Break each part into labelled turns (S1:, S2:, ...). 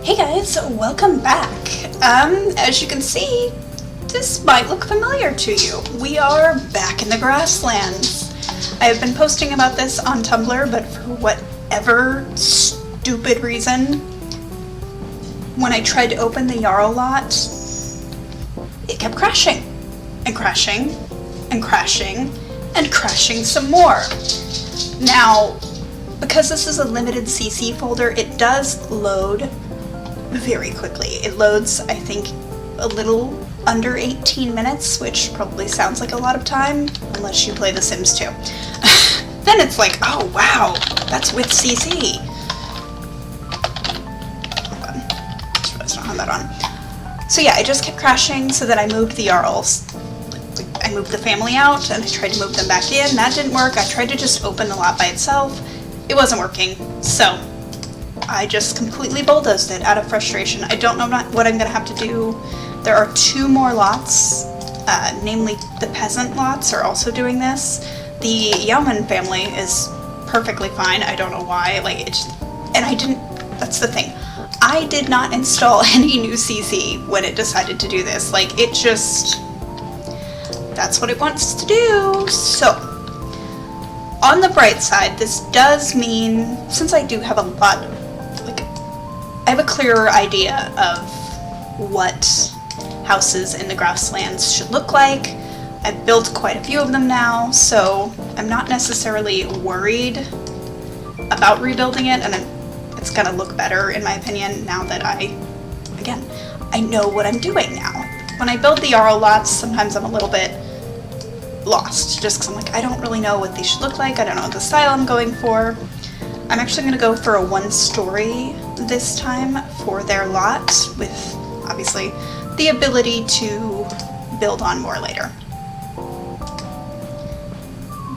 S1: Hey guys, welcome back. As you can see, this might look familiar to you. We are back in the Grasslands. I have been posting about this on Tumblr, but for whatever stupid reason, when I tried to open the Jarl lot, it kept crashing, and crashing, and crashing, and crashing some more. Now, because this is a limited CC folder, it does load very quickly. It loads, I think, a little under 18 minutes, which probably sounds like a lot of time, unless you play The Sims 2. Then it's like, oh wow, that's with CC. Hold on. Just realized I don't have that on. So yeah, it just kept crashing, so then I moved the Jarls. I moved the family out, and I tried to move them back in. That didn't work. I tried to just open the lot by itself. It wasn't working, so I just completely bulldozed it out of frustration. I don't know what I'm going to have to do. There are 2 more lots, namely the peasant lots are also doing this. The Yeoman family is perfectly fine. I don't know why. That's the thing. I did not install any new CC when it decided to do this. That's what it wants to do. So, on the bright side, this does mean, since I do have a lot, I have a clearer idea of what houses in the Grasslands should look like. I've built quite a few of them now, so I'm not necessarily worried about rebuilding it, and it's gonna look better, in my opinion, now that I know what I'm doing now. When I build the Jarl lots, sometimes I'm a little bit lost, just because I'm like, I don't really know what these should look like, I don't know what the style I'm going for. I'm actually going to go for a 1-story this time for their lot, with obviously the ability to build on more later.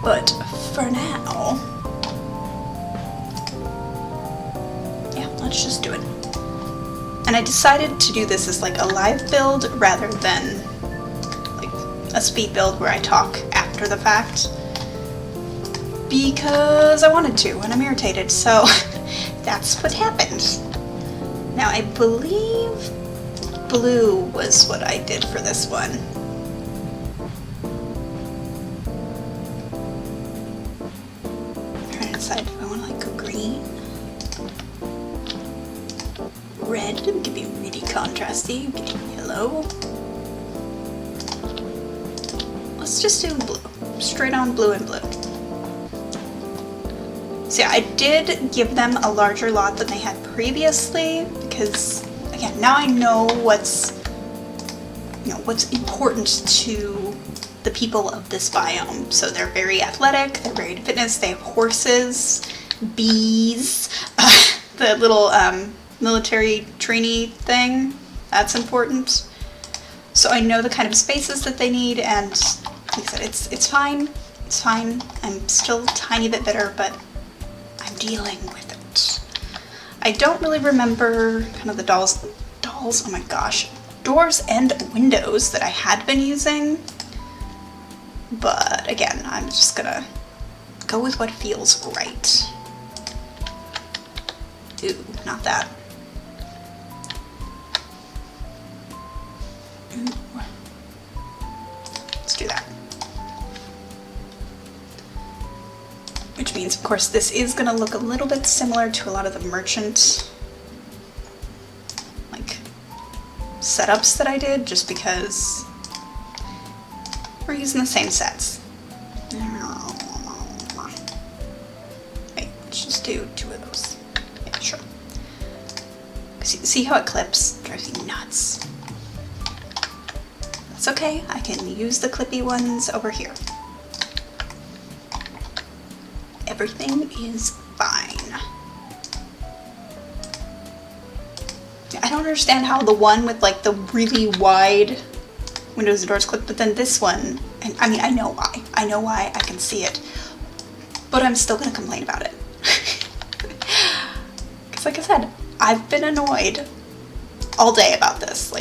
S1: But for now, yeah, let's just do it. And I decided to do this as like a live build rather than like a speed build where I talk after the fact, because I wanted to and I'm irritated, so that's what happened. Now I believe blue was what I did for this one. I'm trying to decide if I want to like go green. Red can be really contrasty, yellow. Let's just do blue. Straight on blue and blue. So yeah, I did give them a larger lot than they had previously because, again, now I know what's important to the people of this biome. So they're very athletic, they're very into fitness, they have horses, bees, the little military trainee thing, that's important. So I know the kind of spaces that they need, and like I said, it's fine. It's fine. I'm still a tiny bit bitter, but I'm dealing with it. I don't really remember kind of the dolls, oh my gosh, doors and windows that I had been using. But again, I'm just gonna go with what feels right. Ooh, not that. Ooh. Let's do that. Which means, of course, this is going to look a little bit similar to a lot of the merchant setups that I did, just because we're using the same sets. Wait, let's just do 2 of those. Yeah, sure. See how it clips? Drives me nuts. That's okay, I can use the clippy ones over here. Everything is fine. I don't understand how the one with like the really wide windows and doors clip, but then this one, and I mean, I know why. I know why, I can see it. But I'm still gonna complain about it. Because like I said, I've been annoyed all day about this.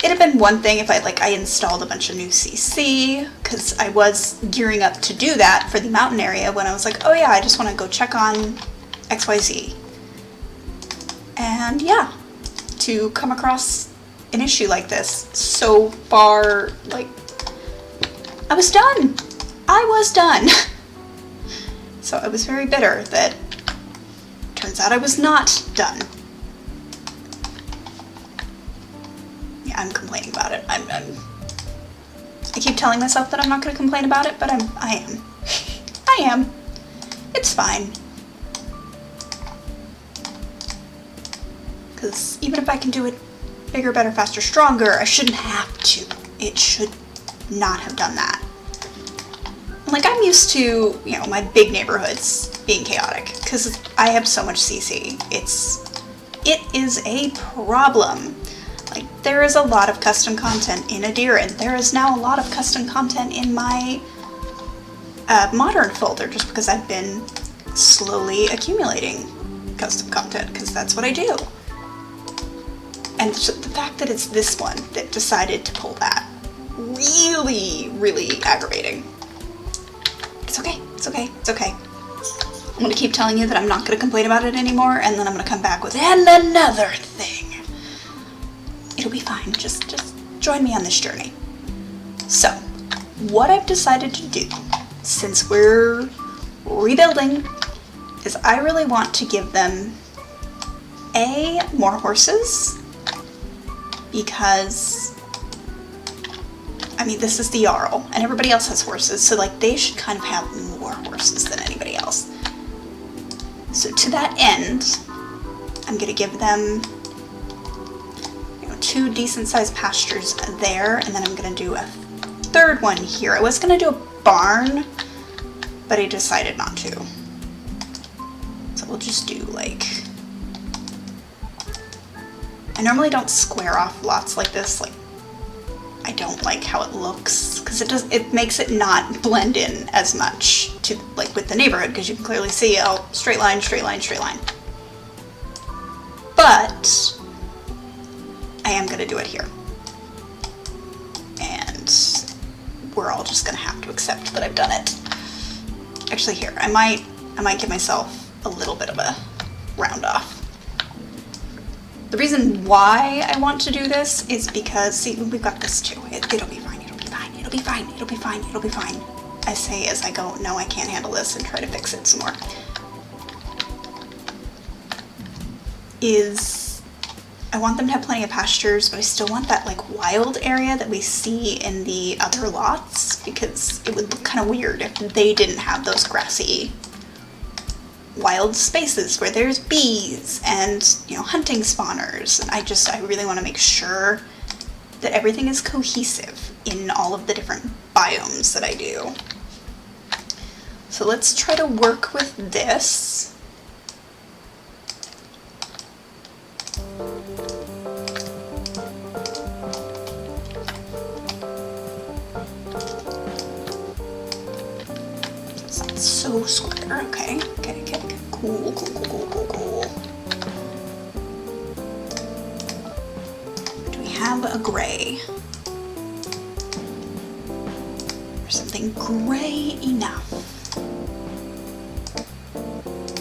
S1: It'd have been one thing if I installed a bunch of new CC, because I was gearing up to do that for the mountain area when I was like, oh yeah, I just want to go check on XYZ. And yeah, to come across an issue like this so far, like, I was done. I was done. So I was very bitter that turns out I was not done. Yeah, I'm complaining about it. I keep telling myself that I'm not going to complain about it, but I am. I am. It's fine. Because even if I can do it bigger, better, faster, stronger, I shouldn't have to. It should not have done that. Like, I'm used to, you know, my big neighborhoods being chaotic, because I have so much CC. It is a problem. Like, there is a lot of custom content in Adir, and there is now a lot of custom content in my modern folder, just because I've been slowly accumulating custom content, because that's what I do. And so the fact that it's this one that decided to pull that, really, really aggravating. It's okay, it's okay, it's okay. I'm gonna keep telling you that I'm not gonna complain about it anymore, and then I'm gonna come back with, and another thing. It'll be fine, just join me on this journey. So, what I've decided to do, since we're rebuilding, is I really want to give them, more horses, because, I mean, this is the Jarl, and everybody else has horses, so, like, they should kind of have more horses than anybody else. So to that end, I'm gonna give them, you know, 2 decent-sized pastures there, and then I'm gonna do a 3rd one here. I was gonna do a barn, but I decided not to. So we'll just do, like, I normally don't square off lots like this. Like, I don't like how it looks, because it makes it not blend in as much to, like, with the neighborhood, because you can clearly see, oh, straight line, straight line, straight line. But I am gonna do it here. And we're all just gonna have to accept that I've done it. Actually, here, I might give myself a little bit of a round off. The reason why I want to do this is because, see, we've got this too. It'll be fine, it'll be fine, it'll be fine, it'll be fine, it'll be fine. I say as I go, no, I can't handle this, and try to fix it some more. I want them to have plenty of pastures, but I still want that, like, wild area that we see in the other lots, because it would look kind of weird if they didn't have those grassy wild spaces where there's bees and, you know, hunting spawners. And I really want to make sure that everything is cohesive in all of the different biomes that I do. So let's try to work with this. It's so square. Okay. Cool. Do we have a gray? Or something gray enough?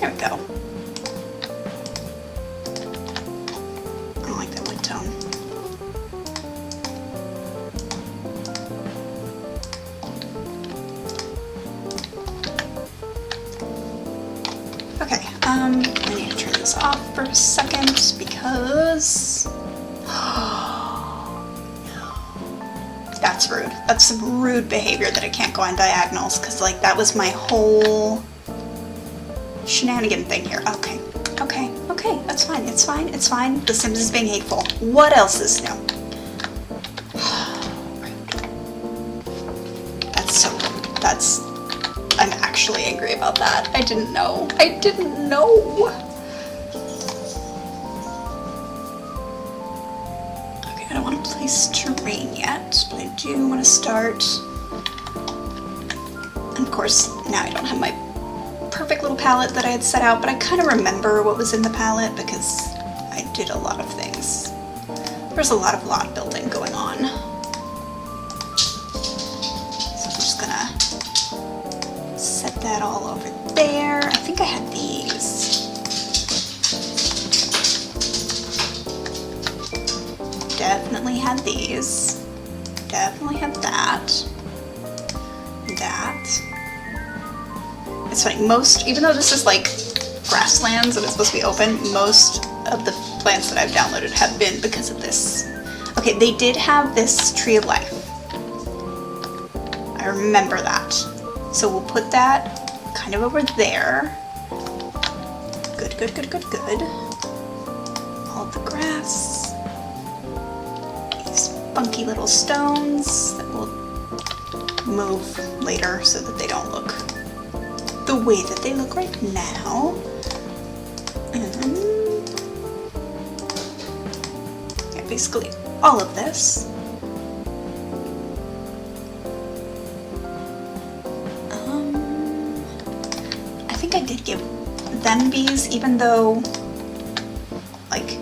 S1: There we go. I don't like that wood tone. Okay, I need to turn this off for a second because... no. That's rude. That's some rude behavior that I can't go on diagonals, because, like, that was my whole shenanigan thing here. Okay, that's fine, it's fine. The Sims is being hateful. What else is new? Rude. That's I'm actually angry about that. I didn't know. Okay, I don't want to place terrain yet, but I do want to start. And of course, now I don't have my perfect little palette that I had set out, but I kind of remember what was in the palette because I did a lot of things. There's a lot of lot building going on. So I'm just gonna set that all over there. I think I had these. had these. Definitely had that. That. It's funny, even though this is like Grasslands and it's supposed to be open, most of the plants that I've downloaded have been because of this. Okay, they did have this Tree of Life. I remember that. So we'll put that kind of over there. Good, good, good, good, good. All the grass. These funky little stones that we'll move later so that they don't look the way that they look right now. And yeah, basically all of this. I think I did give them bees, even though, like,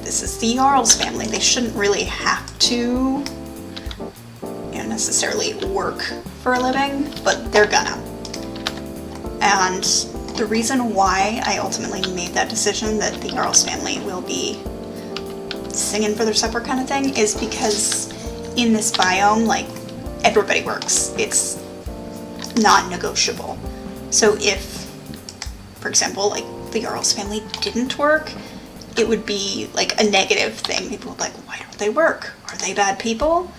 S1: this is the Jarl's family. They shouldn't really have to, you know, necessarily work for a living, but they're gonna. And the reason why I ultimately made that decision that the Jarl's family will be singing for their supper kind of thing is because in this biome, like, everybody works. It's non-negotiable. So if, for example, like, the Jarl's family didn't work, it would be like a negative thing. People would be like, why don't they work? Are they bad people?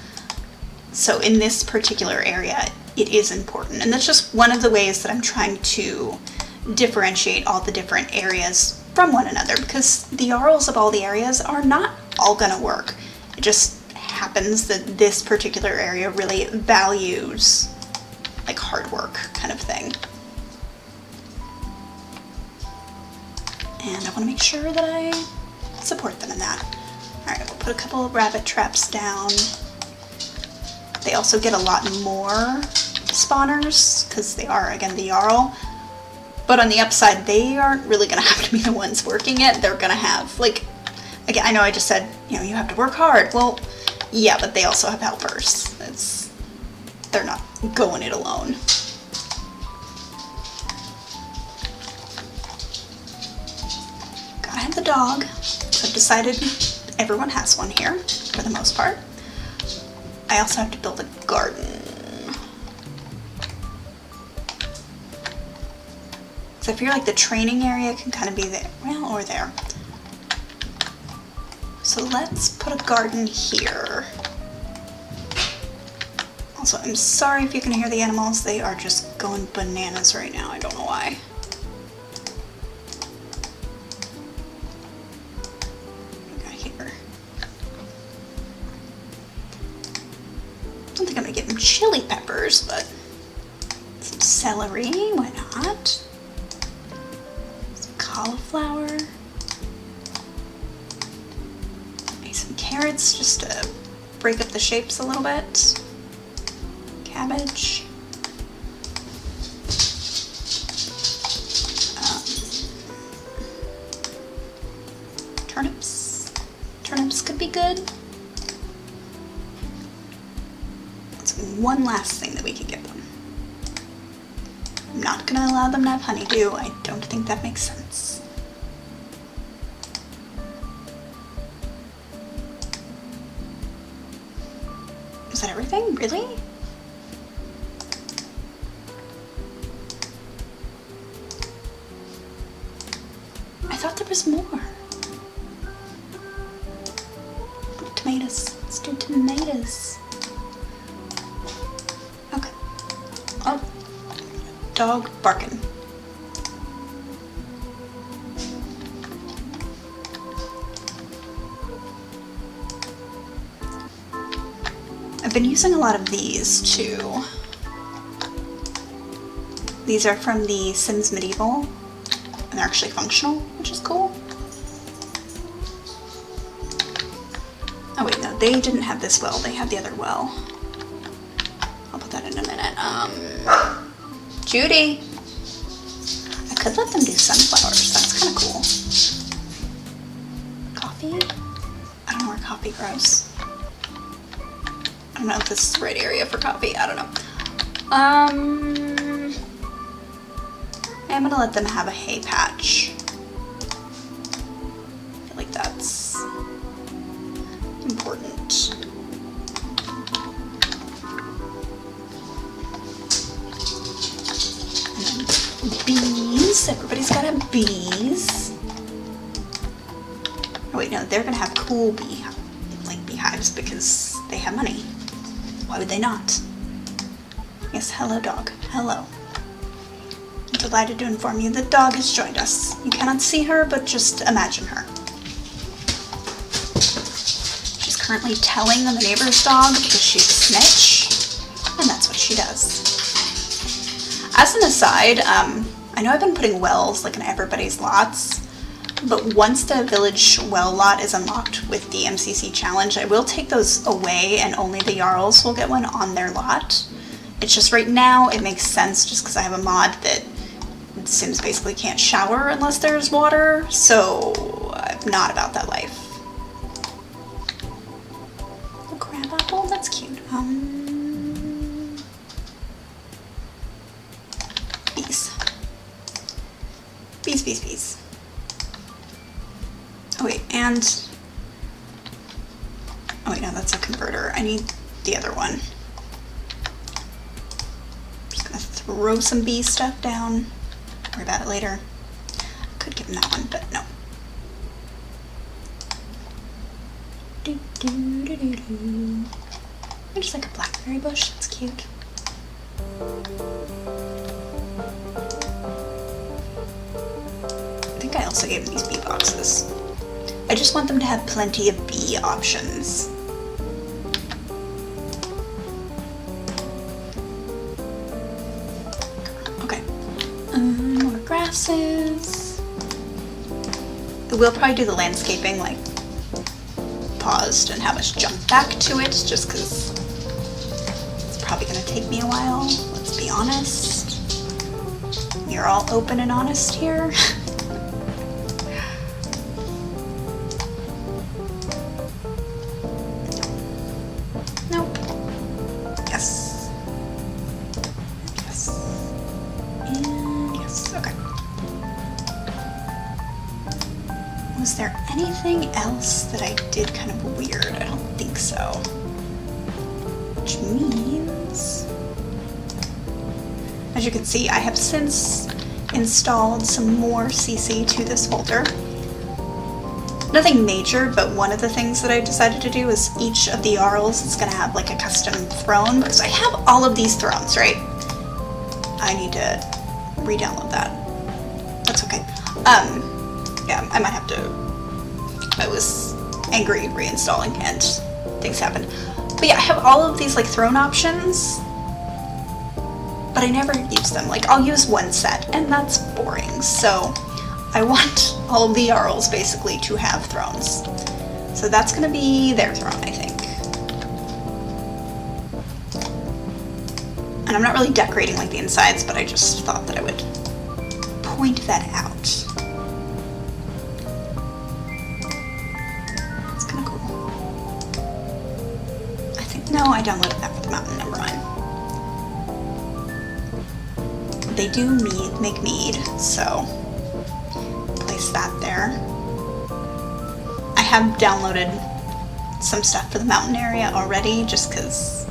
S1: So in this particular area, it is important. And that's just one of the ways that I'm trying to differentiate all the different areas from one another, because the Jarls of all the areas are not all gonna work. It just happens that this particular area really values like hard work kind of thing. And I want to make sure that I support them in that. Alright, we'll put a couple of rabbit traps down. They also get a lot more spawners, because they are, again, the Jarl. But on the upside, they aren't really going to have to be the ones working it. They're going to have, like, again, I know I just said, you know, you have to work hard. Well, yeah, but they also have helpers. They're not going it alone. Gotta have the dog. So I've decided everyone has one here, for the most part. I also have to build a garden. So I feel like the training area can kind of be there, well, or there. So let's put a garden here. Also, I'm sorry if you can hear the animals. They are just going bananas right now. I don't know why. What do we got here? I don't think I'm gonna give them chili peppers, but some celery, why not? Some cauliflower. Maybe some carrots just to break up the shapes a little bit. Cabbage. Turnips. Turnips could be good. That's one last thing that we could give them. I'm not going to allow them to have honeydew. I don't think that makes sense. Is that everything? Really? I thought there was more. Tomatoes. Let's do tomatoes. Okay. Oh. Dog barking. I've been using a lot of these too. These are from the Sims Medieval, and they're actually functional, which is cool. Oh wait, no, they didn't have this well, they had the other well. I'll put that in a minute. Judy! I could let them do sunflowers, that's kind of cool. Coffee? I don't know where coffee grows. I don't know if this is the right area for coffee, I don't know. I'm gonna let them have a hay patch. I feel like that's important. everybody's gotta have bees. Oh wait, no, they're gonna have cool beehives because they have money. Why would they not? Yes, hello dog, hello. I'm delighted to inform you the dog has joined us. You cannot see her, but just imagine her. She's currently telling on the neighbor's dog because she's a snitch, and that's what she does. As an aside, I know I've been putting wells like in everybody's lots, but once the village well lot is unlocked with the MCC challenge, I will take those away and only the Jarls will get one on their lot. It's just right now it makes sense just because I have a mod that Sims basically can't shower unless there's water, so I'm not about that life. A crab apple, that's cute. Bees. Bees, bees, bees. Oh wait, and... oh wait, no, that's a converter. I need the other one. I'm just gonna throw some bee stuff down. Worry about it later. Could give him that one, but no. I just like a blackberry bush, that's cute. I think I also gave them these bee boxes. I just want them to have plenty of bee options. Okay. More grasses. We'll probably do the landscaping, like, paused and have us jump back to it, just because it's probably going to take me a while, let's be honest. You're all open and honest here. Nope. Yes. Yes. And yes. Okay. Was there anything else that I did kind of weird? I don't think so. Which means, as you can see, I have since installed some more CC to this folder. Nothing major, but one of the things that I decided to do is each of the Jarls is going to have like a custom throne, because I have all of these thrones, right? I need to re-download that. That's okay. Yeah, I might have to... I was angry reinstalling and things happened. But yeah, I have all of these like throne options, but I never use them. Like, I'll use one set, and that's boring. So I want all of the Jarls basically to have thrones. So that's gonna be their throne, I think. And I'm not really decorating like the insides, but I just thought that I would point that out. It's kind of cool. I think, no, I downloaded that for the mountain, never mind. They do make mead, so place that there. I have downloaded some stuff for the mountain area already, just because,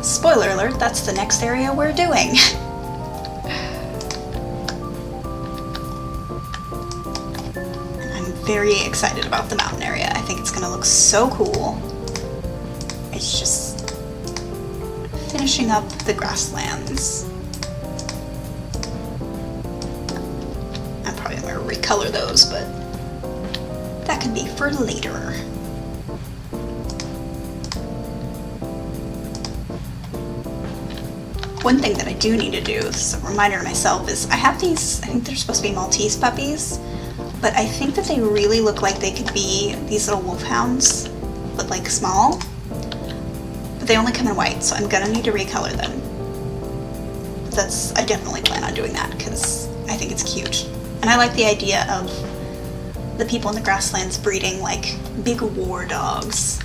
S1: spoiler alert, that's the next area we're doing. And I'm very excited about the mountain area. I think it's gonna look so cool. It's just finishing up the grasslands. I'm probably gonna recolor those, but that could be for later. One thing that I do need to do, this is a reminder to myself, is I have these, I think they're supposed to be Maltese puppies, but I think that they really look like they could be these little wolfhounds, but like small. But they only come in white, so I'm gonna need to recolor them. I definitely plan on doing that, because I think it's cute. And I like the idea of the people in the grasslands breeding like big war dogs.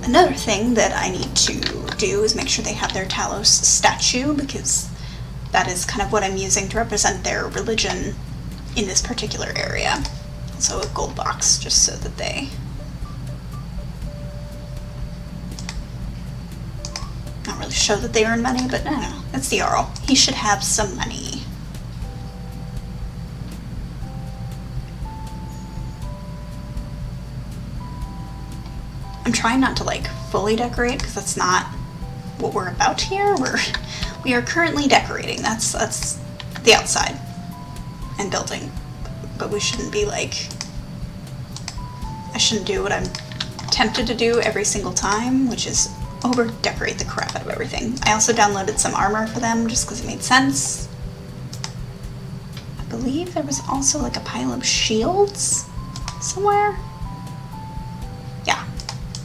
S1: Another thing that I need to do is make sure they have their Talos statue, because that is kind of what I'm using to represent their religion in this particular area. Also a gold box, just so that they... not really show that they earn money, but no, it's the Jarl. He should have some money. I'm trying not to like fully decorate because that's not what we're about here. We are currently decorating. That's the outside and building, but we shouldn't be like, I shouldn't do what I'm tempted to do every single time, which is over decorate the crap out of everything. I also downloaded some armor for them just because it made sense. I believe there was also like a pile of shields somewhere. Yeah,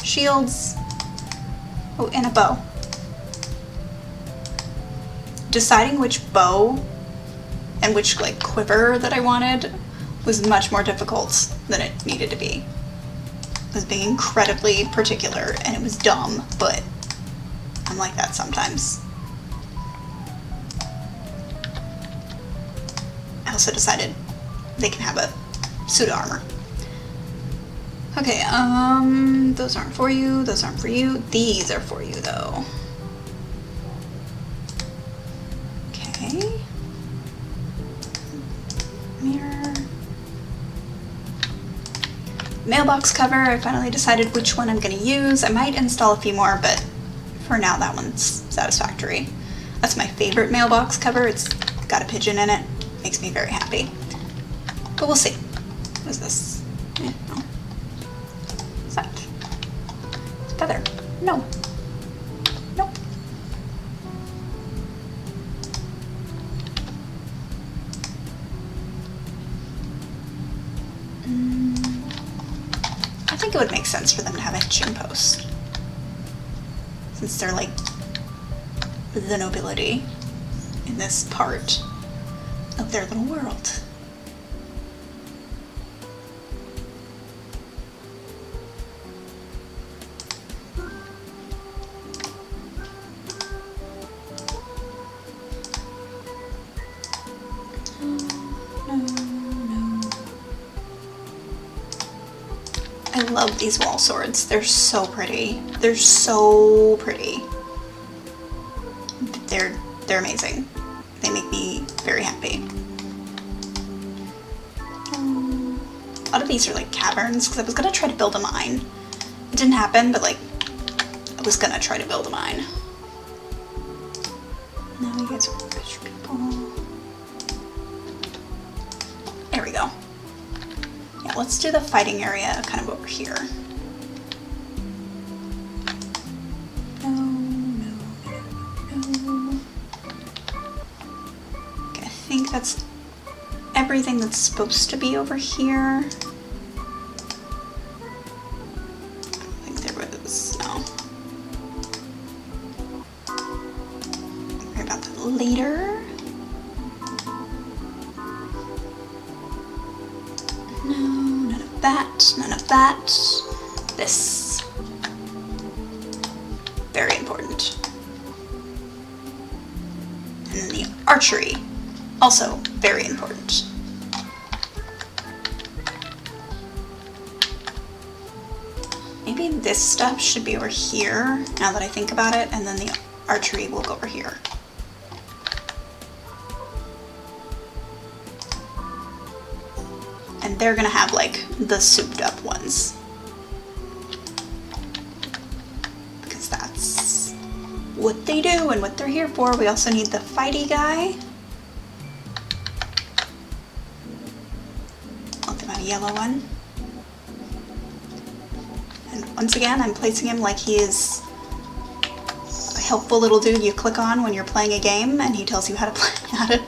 S1: shields. Oh, and a bow. Deciding which bow and which like quiver that I wanted was much more difficult than it needed to be. I was being incredibly particular and it was dumb, but I'm like that sometimes. I also decided they can have a suit of armor. Okay, those aren't for you, those aren't for you. These are for you though. Okay. Mirror. Mailbox cover, I finally decided which one I'm going to use. I might install a few more, but for now that one's satisfactory. That's my favorite mailbox cover. It's got a pigeon in it. Makes me very happy. But we'll see. What is this? No. What's that? It's a feather. No. Nope. I think it would make sense for them to have a hitching post, since they're like the nobility in this part of their little world. I love these wall swords. They're so pretty. They're so pretty. They're amazing. They make me very happy. A lot of these are like caverns because I was gonna try to build a mine. It didn't happen, but like I was gonna try to build a mine. Now you guys are rich people. There we go. Yeah, let's do the fighting area kind of over here. No. Okay, I think that's everything that's supposed to be over here. I don't think there was, no. I'll worry about that later. None of that. This. Very important. And then the archery. Also very important. Maybe this stuff should be over here, now that I think about it, and then the archery will go over here. And they're gonna have like the souped up ones, because that's what they do and what they're here for. We also need the fighty guy. Let them have a yellow one. And once again, I'm placing him like he is a helpful little dude you click on when you're playing a game and he tells you how to play,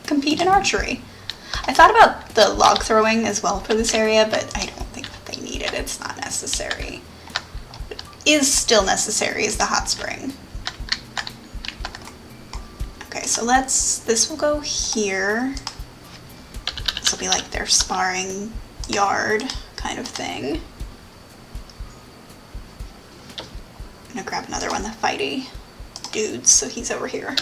S1: compete in archery. I thought about the log throwing as well for this area, but I don't think that they need it. It's not necessary. What is still necessary is the hot spring. Okay, so this will go here. This will be like their sparring yard kind of thing. I'm gonna grab another one, the fighty dudes, so he's over here.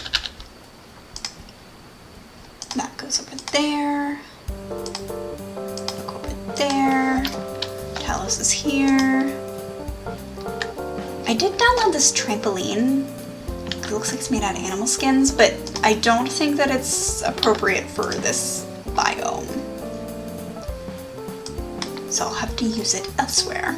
S1: That goes over there. Look over there. Talos is here. I did download this trampoline. It looks like it's made out of animal skins, but I don't think that it's appropriate for this biome. So I'll have to use it elsewhere.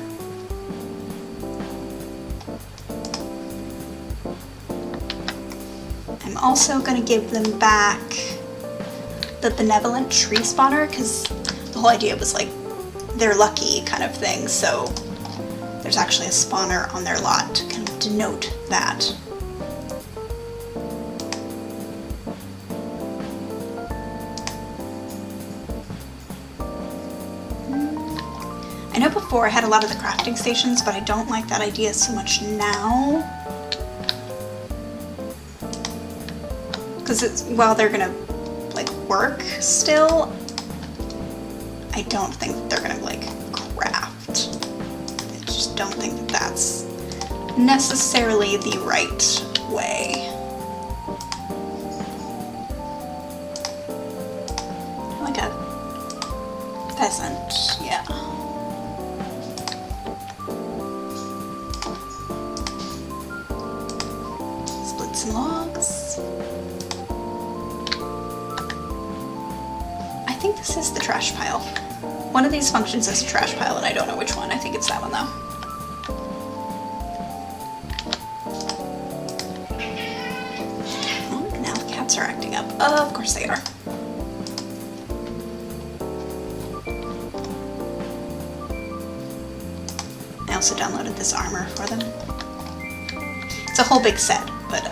S1: I'm also going to give them back the benevolent tree spawner, because the whole idea was like they're lucky kind of thing, so there's actually a spawner on their lot to kind of denote that. I know before I had a lot of the crafting stations, but I don't like that idea so much now. Because while they're gonna like work still, I don't think that they're gonna like craft. I just don't think that that's necessarily the right way. Like a pheasant, yeah. Split some logs. I think this is the trash pile. One of these functions is a trash pile, and I don't know which one. I think it's that one, though. Oh, now the cats are acting up. Of course they are. I also downloaded this armor for them. It's a whole big set, but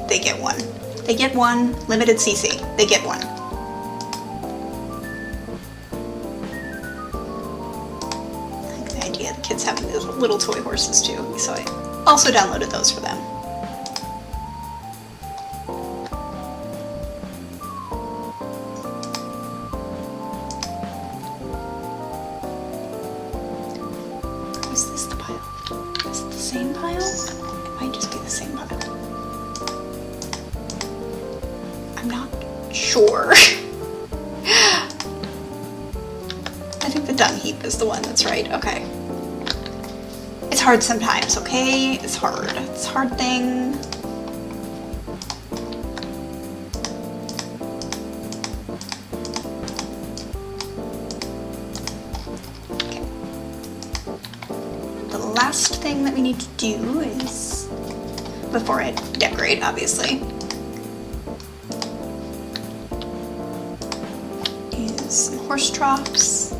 S1: they get one. They get one. Limited CC. They get one. The kids having these little toy horses too, so I also downloaded those for them. Is this the pile? Is it the same pile? It might just be the same pile. I'm not sure. I think the dung heap is the one that's right. Okay. It's hard sometimes, okay? It's hard. It's a hard thing. Okay. The last thing that we need to do is, before I decorate, obviously, is some horse troughs.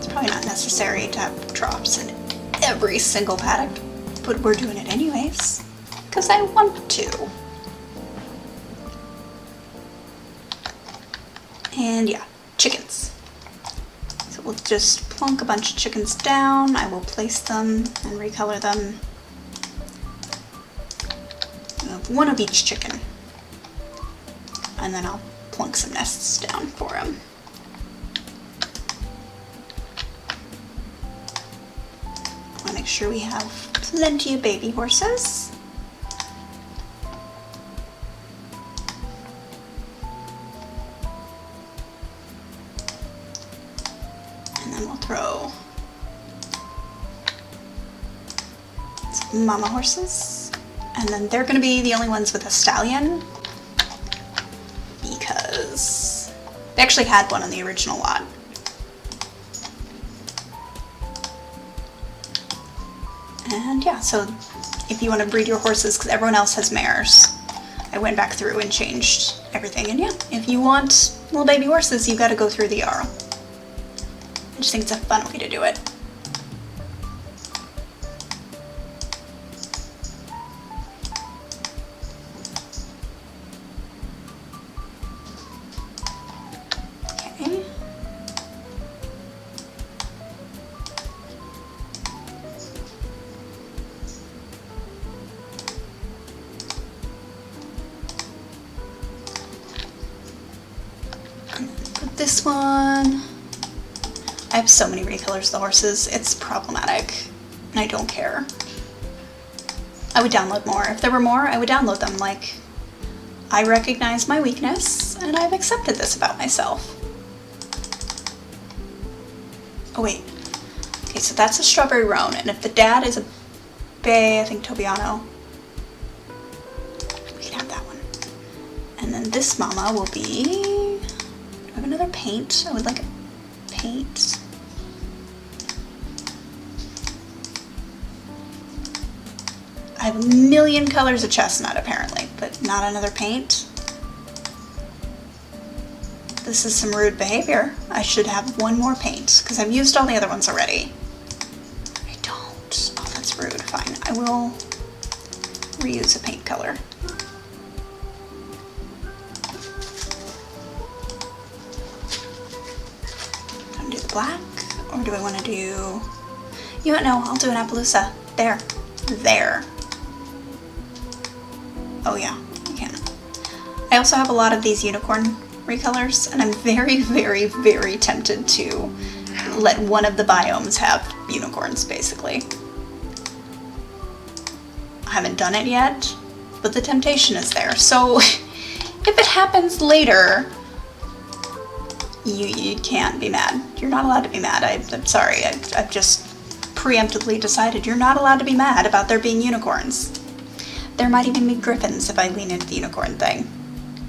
S1: Probably not necessary to have troughs in every single paddock, but we're doing it anyways, because I want to. And yeah, chickens. So we'll just plunk a bunch of chickens down. I will place them and recolor them. We'll have one of each chicken. And then I'll plunk some nests down for them. Make sure we have plenty of baby horses. And then we'll throw some mama horses. And then they're going to be the only ones with a stallion, because they actually had one on the original lot. And yeah, so if you want to breed your horses, because everyone else has mares, I went back through and changed everything. And yeah, if you want little baby horses, you've got to go through the Jarl. I just think it's a fun way to do it. Okay. This one, I have so many recolors of the horses, it's problematic, and I don't care. I would download more. If there were more, I would download them. Like, I recognize my weakness, and I've accepted this about myself. Oh wait, Okay, so that's a strawberry roan, and if the dad is a bay, I think Tobiano, we can have that one. And then this mama will be, do I have another paint? I would like a paint. I have a million colors of chestnut apparently, but not another paint. This is some rude behavior. I should have one more paint because I've used all the other ones already. I don't. Oh, that's rude. Fine. I will reuse a paint color. I'm gonna do the black, or do I want to do? You don't know. I'll do an Appaloosa. There. There. Oh yeah, you can. I also have a lot of these unicorn recolors, and I'm very, very, very tempted to let one of the biomes have unicorns, basically. I haven't done it yet, but the temptation is there. So if it happens later, you can't be mad. You're not allowed to be mad. I'm sorry. I've just preemptively decided you're not allowed to be mad about there being unicorns. There might even be griffins if I lean into the unicorn thing.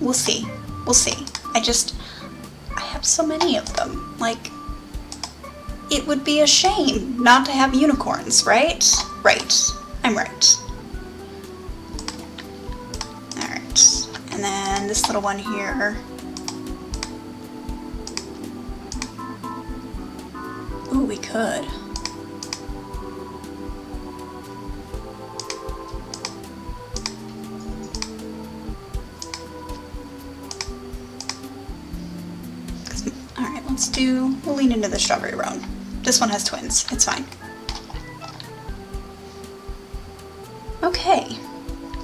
S1: We'll see. We'll see. I have so many of them. Like, it would be a shame not to have unicorns, right? Right. I'm right. Alright. And then this little one here. Ooh, we could. We'll lean into the strawberry roan. This one has twins, it's fine. Okay.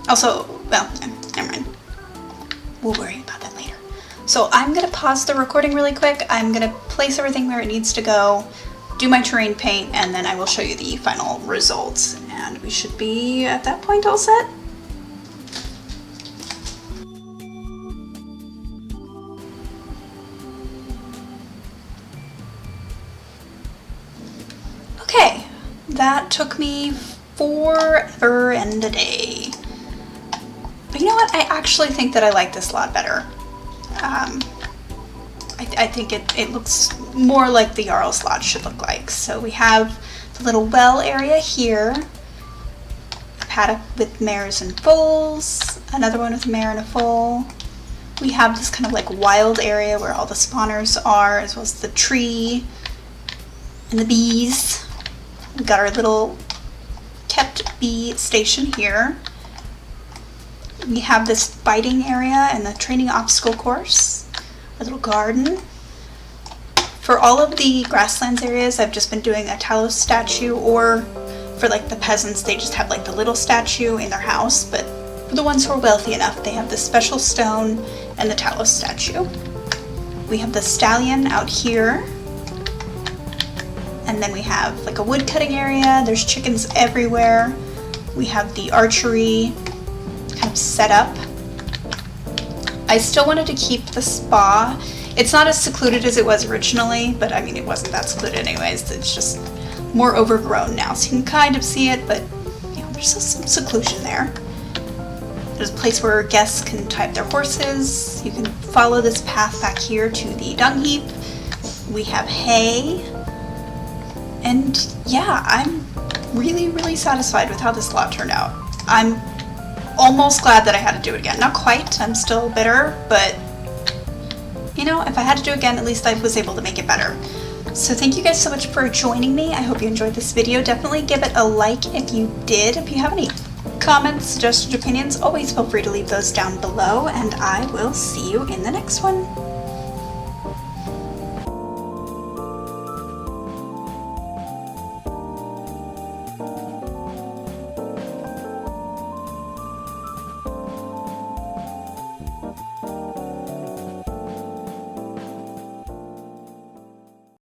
S1: Also, well, never mind. We'll worry about that later. So I'm gonna pause the recording really quick. I'm gonna place everything where it needs to go, do my terrain paint, and then I will show you the final results. And we should be, at that point, all set. Okay, that took me forever and a day. But you know what? I actually think that I like this a lot better. I think it looks more like the Jarl slot should look like. So we have the little well area here, a paddock with mares and foals, another one with a mare and a foal. We have this kind of like wild area where all the spawners are, as well as the tree and the bees. We've got our little kept bee station here. We have this fighting area and the training obstacle course, a little garden. For all of the grasslands areas, I've just been doing a Talos statue, or for like the peasants, they just have like the little statue in their house, but for the ones who are wealthy enough, they have this special stone and the Talos statue. We have the stallion out here. And then we have like a wood cutting area. There's chickens everywhere. We have the archery kind of set up. I still wanted to keep the spa. It's not as secluded as it was originally, but I mean, it wasn't that secluded anyways. It's just more overgrown now. So you can kind of see it, but you know, there's still some seclusion there. There's a place where guests can tie up their horses. You can follow this path back here to the dung heap. We have hay. And yeah, I'm really, really satisfied with how this lot turned out. I'm almost glad that I had to do it again. Not quite, I'm still bitter, but you know, if I had to do it again, at least I was able to make it better. So thank you guys so much for joining me. I hope you enjoyed this video. Definitely give it a like if you did. If you have any comments, suggestions, opinions, always feel free to leave those down below, and I will see you in the next one.